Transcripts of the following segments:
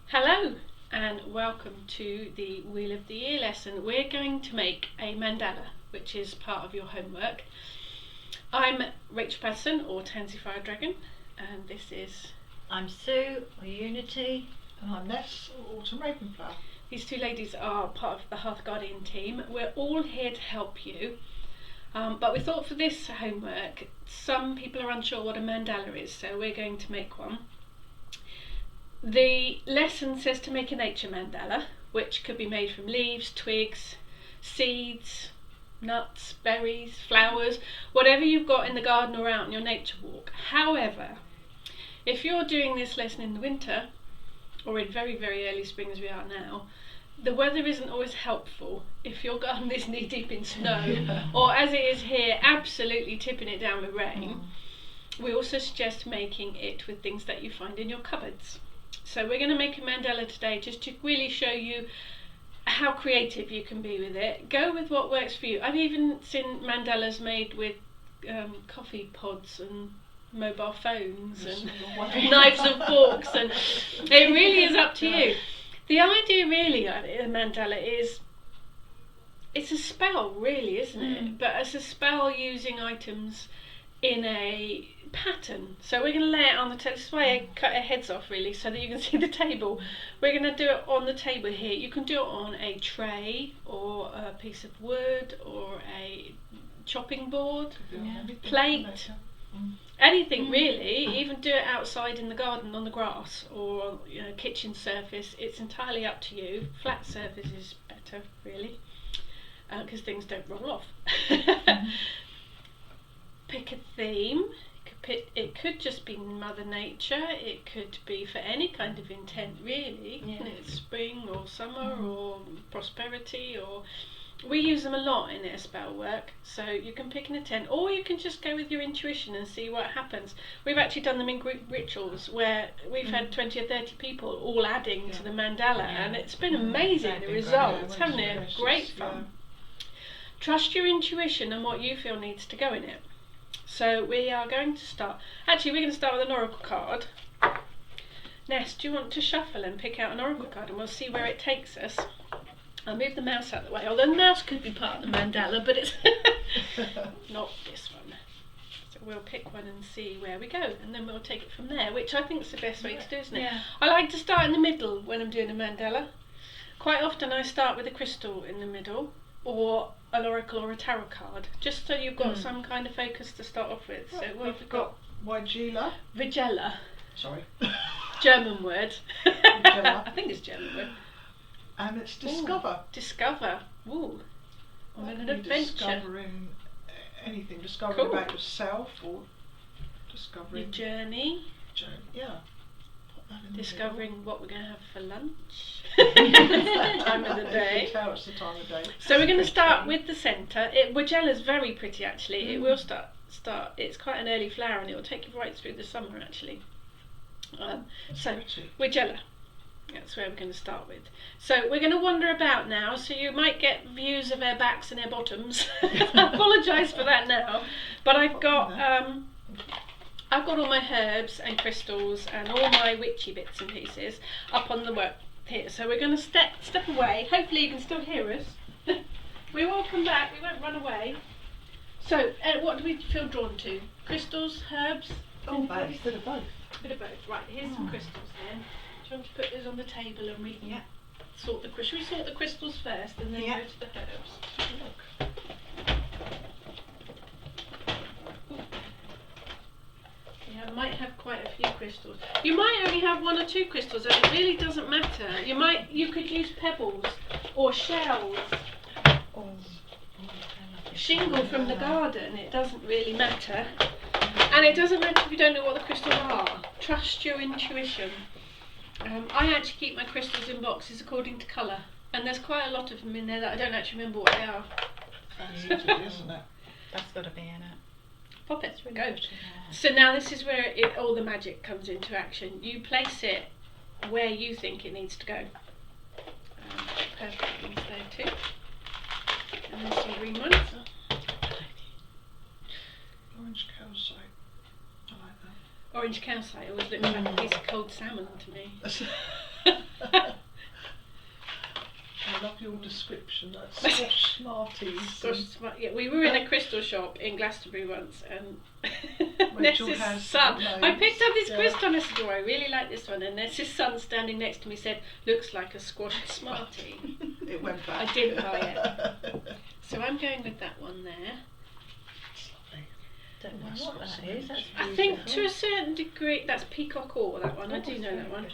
Hello and welcome to the Wheel of the Year lesson. We're going to make a mandala, which is part of your homework. I'm Rachel Patterson, or Tansy Fire Dragon, and this is... I'm Sue, or Unity. And I'm Ness, or Autumn Ravenflower. These two ladies are part of the Hearth Guardian team. We're all here to help you, but we thought for this homework, some people are unsure what a mandala is, so we're going to make one. The lesson says to make a nature mandala, which could be made from leaves, twigs, seeds, nuts, berries, flowers, whatever you've got in the garden or out on your nature walk. However, if you're doing this lesson in the winter, or in very, very early spring as we are now, the weather isn't always helpful. If your garden is knee deep in snow, or as it is here, absolutely tipping it down with rain, we also suggest making it with things that you find in your cupboards. So we're going to make a mandala today just to really show you how creative you can be with it. Go with what works for you. I've even seen mandalas made with coffee pods and mobile phones and knives and forks, and it really is up to you. The idea really of a mandala is, it's a spell really, isn't it? But it's a spell using items in a pattern. So we're going to lay it on the table. This is why I cut our heads off really, so that you can see the table. We're going to do it on the table here. You can do it on a tray or a piece of wood or a chopping board, plate, anything really. Even do it outside in the garden on the grass or kitchen surface. It's entirely up to you. Flat surface is better really, because things don't roll off. Pick a theme. It could just be Mother Nature. It could be for any kind of intent really. It's spring or summer or prosperity, or we use them a lot in our spell work. So you can pick an intent, or you can just go with your intuition and see what happens. We've actually done them in group rituals where we've had 20 or 30 people all adding to the mandala, and it's been amazing the results, haven't it? Great fun. Trust your intuition and what you feel needs to go in it. So we are going to start, actually we're going to start with an oracle card. Ness, do you want to shuffle and pick out an oracle card, and we'll see where it takes us. I'll move the mouse out of the way, although the mouse could be part of the mandala, but it's not this one. So we'll pick one and see where we go, and then we'll take it from there, which I think is the best way to do, isn't it? Yeah. I like to start in the middle when I'm doing a mandala. Quite often I start with a crystal in the middle, or an oracle or a tarot card, just so you've got some kind of focus to start off with. So what we've got Vigela. Vigela. Sorry. German word. Vigela. I think it's German word. And it's discover. Discover. Ooh. On an adventure. Discovering anything. Discovering about yourself, or discovering your journey. Yeah. Discovering what we're going to have for lunch. Time of the day. It's the time of day. So we're going to start with the centre. Vigela's very pretty actually. It will start. It's quite an early flower, and it will take you right through the summer actually. So Vigela. That's where we're going to start with. So we're going to wander about now, so you might get views of our backs and our bottoms. I apologise for that now, but I've got all my herbs and crystals and all my witchy bits and pieces up on the work here. So we're going to step away. Hopefully you can still hear us. We will come back. We won't run away. So what do we feel drawn to? Crystals, herbs? Oh, both. Bit of both. Bit of both. Right, here's some crystals then. Do you want to put those on the table and we can sort the crystals? Should we sort the crystals first and then go to the herbs? Look. I might have quite a few crystals. You might only have one or two crystals, and it really doesn't matter. You could use pebbles or shells or shingle from the garden. It doesn't really matter. And it doesn't matter if you don't know what the crystals are. Trust your intuition. I actually keep my crystals in boxes according to colour, and there's quite a lot of them in there that I don't actually remember what they are. That's easy, isn't it? That's got to be in it. Pop it, there we go. So now this is where all the magic comes into action. You place it where you think it needs to go. Purple ones there too. And there's some green ones. Orange calcite. I like that. Orange calcite always looks like a piece of cold salmon to me. I love your description. That's squash smarties. Yeah, we were in a crystal shop in Glastonbury once, and Rachel there's has his son. I loads, picked up this yeah. crystal and I said, "Oh, I really like this one." And there's his son standing next to me. Said, "Looks like a squashed smartie." It went back. I didn't buy it. So I'm going with that one there. Don't know what that is. That's I think beautiful. to a certain degree, that's peacock ore, that one. I do know that one.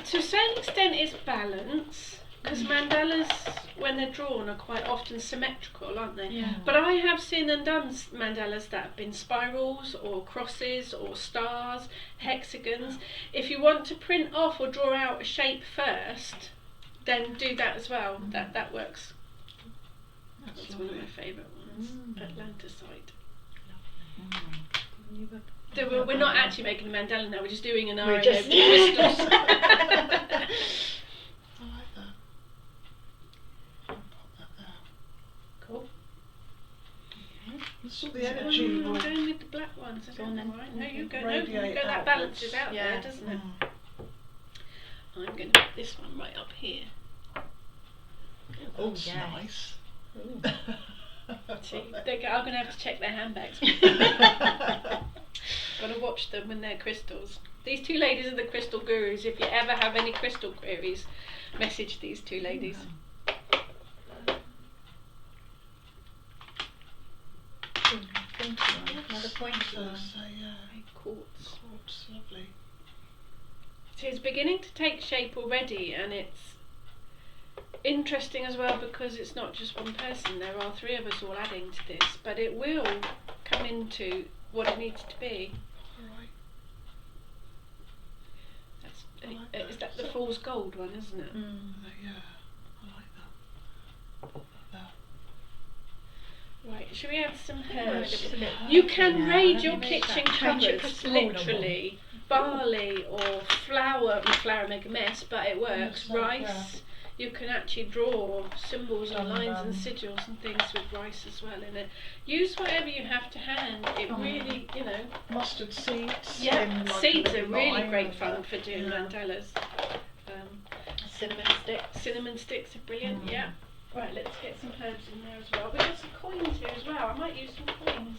To a certain extent, it's balance, because mandalas, when they're drawn, are quite often symmetrical, aren't they? Yeah. But I have seen and done mandalas that have been spirals, or crosses, or stars, hexagons. If you want to print off or draw out a shape first, then do that as well. That works. That's one of my favourite ones. Atlanticite. We're not actually making a mandala now, we're just doing an We're RNA just- crystals. I like that. I'll pop that there. Cool. It's all the energy I'm will going with the black ones. Go on then. Right. No, you go. No, Radiate you go. That outwards. balances out Yeah. there, doesn't it? I'm going to put this one right up here. Oh, Yes. nice. See, I'm going to have to check their handbags. Got to watch them when they're crystals. These two ladies are the crystal gurus. If you ever have any crystal queries, message these two ladies. Thank you. Another point. So, yeah, Quartz. quartz, lovely. So it's beginning to take shape already, and it's interesting as well because it's not just one person. There are three of us all adding to this, but it will come into what it needs to be. Alright. That's, I like that. is that the fool's gold one, isn't it? Yeah, I like that. Pop that there. Right, should we add some Yeah, herbs? just a bit of You herb. can Yeah, raid let your me make kitchen that. Change it cupboards, for smaller literally. Barley or flour. Flour make a mess, but it works. Yes, like, Rice. yeah. You can actually draw symbols and Some, lines and sigils and things with rice as well in it. Use whatever you have to hand. It really, Mustard seeds. Yeah, in, like, seeds a are little really lime great and fun that. for doing Yeah. mandalas. Cinnamon sticks. Cinnamon sticks are brilliant, yeah. Right, let's get some herbs in there as well. We've got some coins here as well. I might use some coins.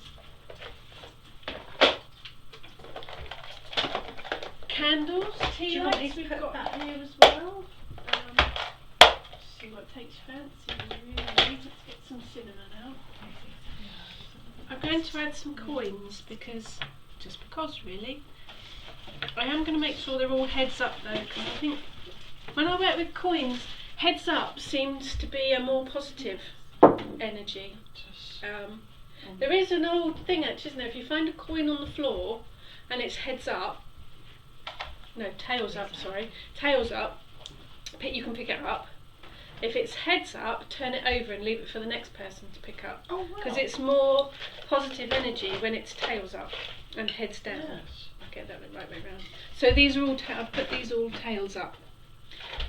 Candles, Do tea you want lights me we've to put got that- here as well. See what takes fancy, really. Let's get some cinnamon out. I'm going to add some coins because, just because really. I am going to make sure they're all heads up though, because I think when I work with coins, heads up seems to be a more positive energy. Just There is an old thing actually, isn't there? If you find a coin on the floor and it's heads up, no, tails up, sorry, tails up, you can pick it up. If it's heads up, turn it over and leave it for the next person to pick up. oh wow. Because it's more positive energy when it's tails up and heads down. Yes. I'll get that the right way round. So these are all, I've put these all tails up.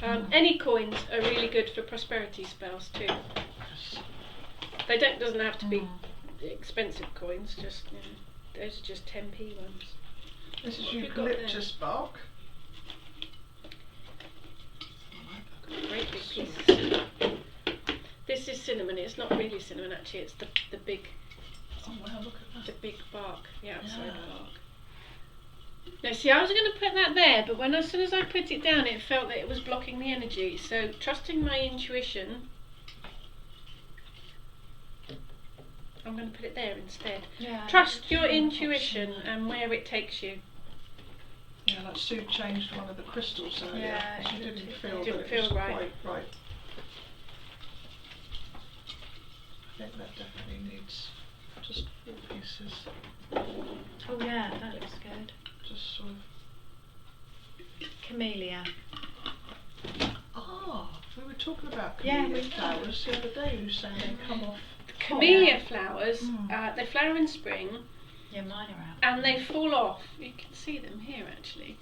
Any coins are really good for prosperity spells too. Yes. They doesn't have to be expensive coins, just those are just 10p ones. This is What have you got there? eucalyptus bark. Great big piece of cinnamon. This is cinnamon. It's not really cinnamon actually. It's the big Oh wow, look at that. the big bark, the outside Yeah. bark. Now see, I was going to put that there, but as soon as I put it down, it felt that it was blocking the energy. So trusting my intuition, I'm going to put it there instead. Yeah. Trust your intuition and where it takes you. Yeah, like Sue changed one of the crystals earlier. Yeah, She it didn't didn't feel feel that it was right. quite right. I think that definitely needs just 4 pieces. Oh yeah, that looks good. Just sort of. Camellia. Ah, we were talking about Yeah, camellia we were. flowers the other day. You saying they come off. Camellia flowers, Mm. they flower in spring Yeah, mine are out. and they fall off. You can see them here actually,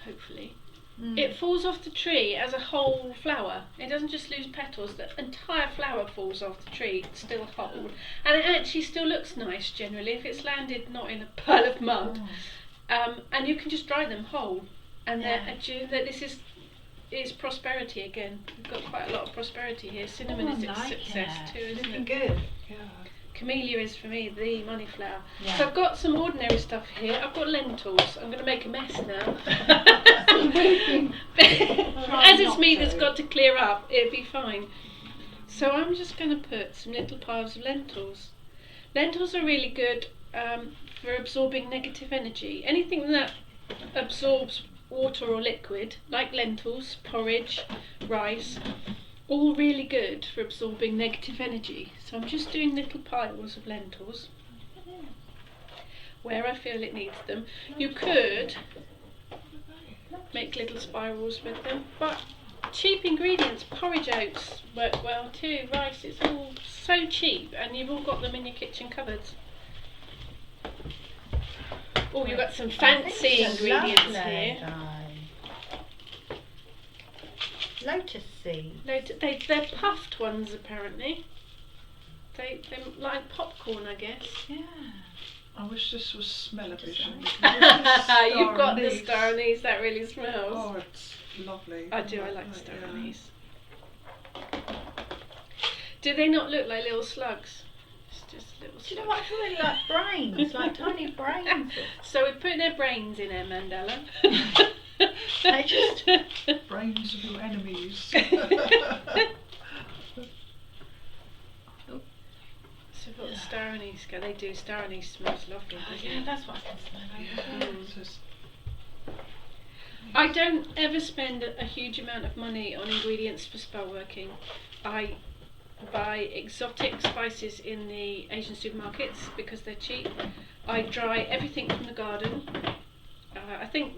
hopefully. Mm. It falls off the tree as a whole flower. It doesn't just lose petals, the entire flower falls off the tree, still whole. And it actually still looks nice generally if it's landed not in a pile of mud. And you can just dry them whole. And Yeah. this is is prosperity again. We've got quite a lot of prosperity here. Cinnamon is a success too, isn't Looking it? good. Yeah. Camellia is for me the money flower. Yeah. So I've got some ordinary stuff here. I've got lentils. I'm going to make a mess now. As it's me that's got to clear up, it'll be fine. So I'm just going to put some little piles of lentils. Lentils are really good for absorbing negative energy. Anything that absorbs water or liquid, like lentils, porridge, rice, all really good for absorbing negative energy. So I'm just doing little piles of lentils where I feel it needs them. You could make little spirals with them, but cheap ingredients, porridge oats work well too, rice, it's all so cheap and you've all got them in your kitchen cupboards. Oh, you've got some fancy ingredients here. Lotus seed. They're puffed ones apparently. They're like popcorn, I guess. Yeah. I wish this was smell-o-vision. You've got the star anise, that really smells. Oh, it's lovely. I do, I like star anise. Do they not look like little slugs? It's just little slugs. Do you know what? I feel really like brains, like tiny brains. So we put their brains in our mandala. They just Brains of your enemies. So we've got the star anise. They do. Star anise smells lovely. yeah, that's what I can smell. I don't ever spend a huge amount of money on ingredients for spell working. I buy exotic spices in the Asian supermarkets because they're cheap. I dry everything from the garden. I think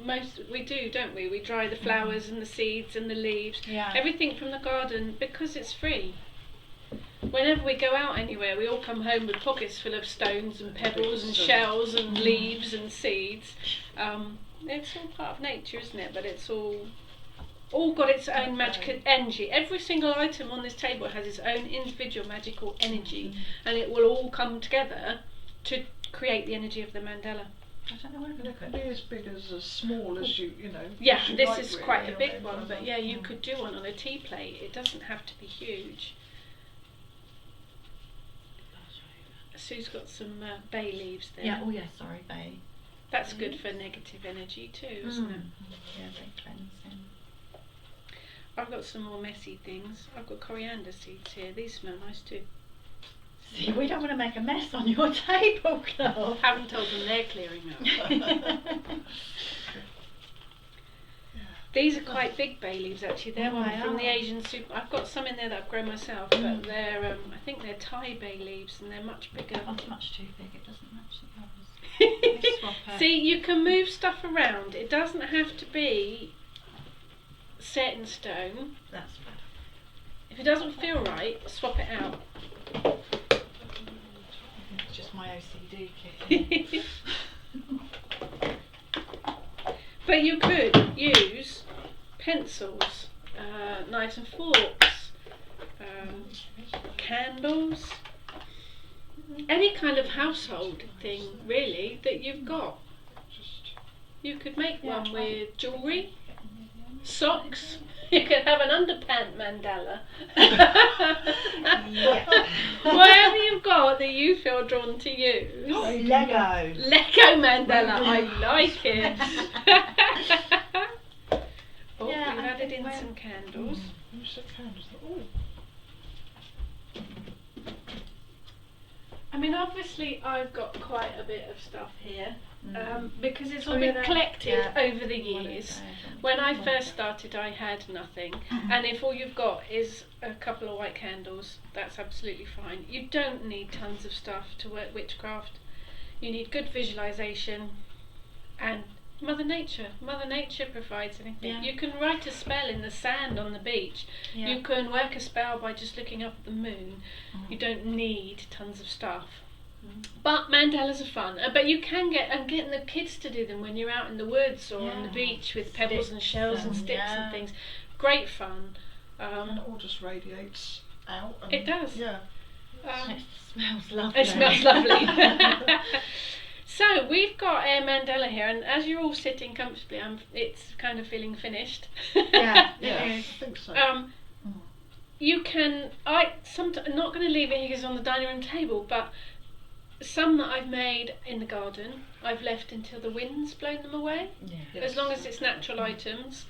we do, don't we? We dry the flowers and the seeds and the leaves. Yeah. Everything from the garden because it's free. Whenever we go out anywhere, we all come home with pockets full of stones and pebbles and shells and leaves and seeds. It's all part of nature, isn't it? But it's all got its own magical energy. Every single item on this table has its own individual magical energy, and it will all come together to create the energy of the mandala. I don't know what And it can be as big as small as you know. Yeah, as you this like, is really, quite a you big know, one, but yeah, you could do one on a tea plate. It doesn't have to be huge. Sue's got some bay leaves there. Yeah, oh yeah, sorry, bay. That's good for negative energy too, isn't it? Yeah, they cleanse him. I've got some more messy things. I've got coriander seeds here. These smell nice too. See, we don't want to make a mess on your tablecloth. Haven't told them they're clearing up. These are quite big bay leaves actually. They're from the Asian soup. I've got some in there that I've grown myself, but they're I think they're Thai bay leaves and they're much bigger. That's much too big. It doesn't match the others. See, you can move stuff around. It doesn't have to be set in stone. That's better. If it doesn't feel right, swap it out. It's just my OCD kicking. But you could use pencils, knives and forks, candles, any kind of household thing really that you've got. You could make one with jewellery, socks. You could have an underpant mandala. Whatever you've got that you feel drawn to use. Lego. Lego mandala, I like it. Oh, Yeah, we've I added think in some candles. You said candles. Oh. I mean, obviously, I've got quite a bit of stuff here because it's all Oh, been yeah, collected yeah. over the years. When I first started, I had nothing, and if all you've got is a couple of white candles, that's absolutely fine. You don't need tons of stuff to work witchcraft. You need good visualization and Mother Nature. Mother Nature provides anything. Yeah. You can write a spell in the sand on the beach. Yeah. You can work a spell by just looking up at the moon. You don't need tons of stuff. But mandalas are fun. But you can getting the kids to do them when you're out in the woods or on the beach with pebbles and shells and sticks and things. Great fun. And it all just radiates out. It does. Yeah. It smells lovely. It smells lovely. So we've got a mandala here, and as you're all sitting comfortably, it's kind of feeling finished. Yeah, Yeah, it I is. think so. You can. I'm not going to leave it here because it's on the dining room table, but some that I've made in the garden, I've left until the wind's blown them away. Yeah. As long as it's natural items.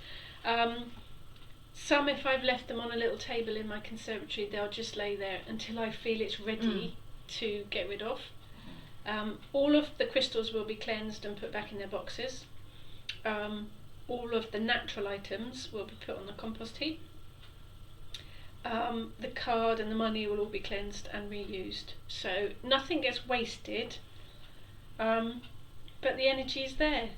Some, if I've left them on a little table in my conservatory, they'll just lay there until I feel it's ready to get rid of. All of the crystals will be cleansed and put back in their boxes. All of the natural items will be put on the compost heap. The card and the money will all be cleansed and reused. So nothing gets wasted, but the energy is there.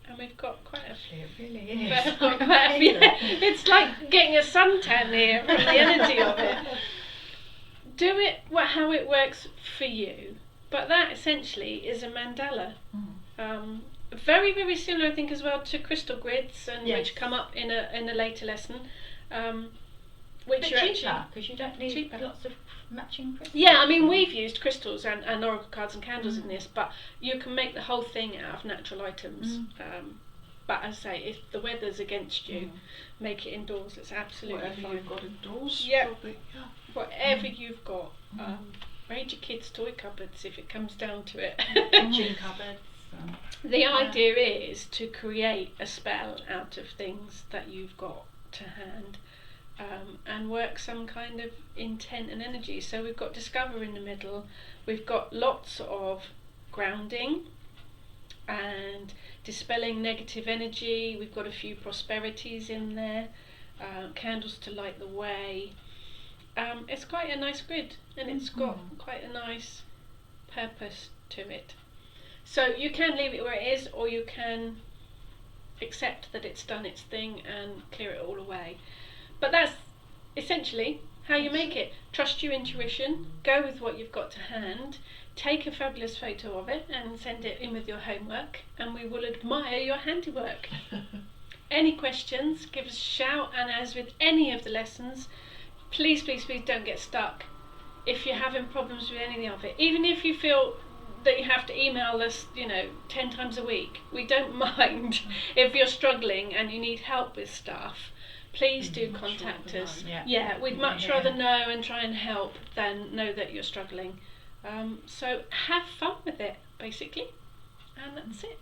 And we've got quite a few. It really is. We've got quite a few. It's like getting a suntan here from the energy of it. Do it how it works for you. But that essentially is a mandala. Very, very similar, I think, as well to crystal grids, and Yes. which come up in a later lesson. Which But you're cheaper, actually because you don't need cheaper. lots of matching crystals. Yeah, I mean, we've used crystals and oracle cards and candles in this, but you can make the whole thing out of natural items. But as I say, if the weather's against you, make it indoors. It's absolutely Whatever fine. you've got indoors. Yeah. Probably, yeah. Whatever you've got. Raid your kids' toy cupboards if it comes down to it. Kitchen cupboards. The idea is to create a spell out of things that you've got to hand. And work some kind of intent and energy. So we've got discover in the middle, we've got lots of grounding and dispelling negative energy, we've got a few prosperities in there, candles to light the way. It's quite a nice grid, and it's got quite a nice purpose to it. So you can leave it where it is, or you can accept that it's done its thing and clear it all away. But that's essentially how you make it. Trust your intuition, go with what you've got to hand, take a fabulous photo of it and send it in with your homework, and we will admire your handiwork. Any questions, give us a shout, and as with any of the lessons, please, please, please don't get stuck if you're having problems with anything of it. Even if you feel that you have to email us, 10 times a week, we don't mind. If you're struggling and you need help with stuff, please do contact us. Yeah, we'd much rather know and try and help than know that you're struggling. So have fun with it, basically, and that's it.